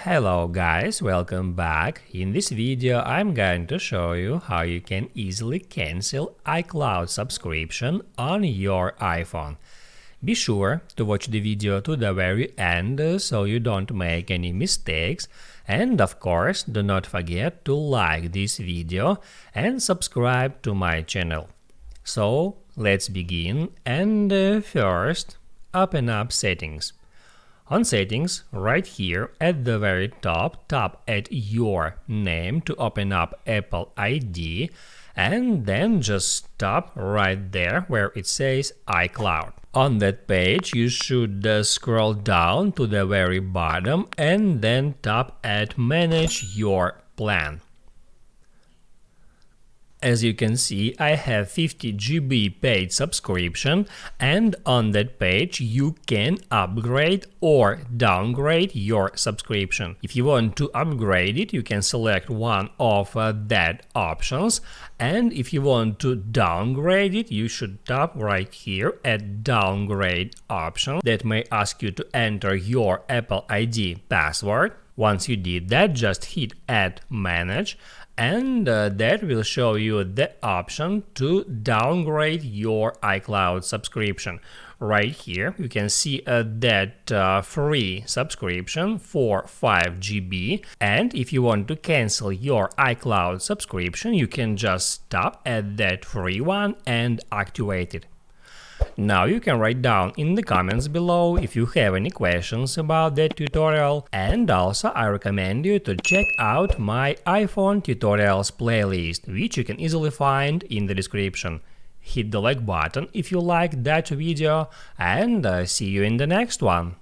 Hello guys, welcome back. In this video I'm going to show you how you can easily cancel iCloud subscription on your iPhone. Be sure to watch the video to the very end so you don't make any mistakes, and of course do not forget to like this video and subscribe to my channel. So let's begin, and first open up Settings. On Settings, right here at the very top, tap at your name to open up Apple ID, and then just stop right there where it says iCloud. On that page, you should scroll down to the very bottom and then tap at Manage Your Plan. As you can see, I have 50 GB paid subscription, and on that page you can upgrade or downgrade your subscription. If you want to upgrade it, you can select one of that options, and if you want to downgrade it, you should tap right here at downgrade option. That may ask you to enter your Apple ID password. Once you did that, just hit Add Manage, and that will show you the option to downgrade your iCloud subscription. Right here you can see that free subscription for 5 GB, and if you want to cancel your iCloud subscription, you can just tap at that free one and activate it. Now you can write down in the comments below if you have any questions about that tutorial, and also I recommend you to check out my iPhone tutorials playlist, which you can easily find in the description. Hit the like button if you liked that video, and see you in the next one.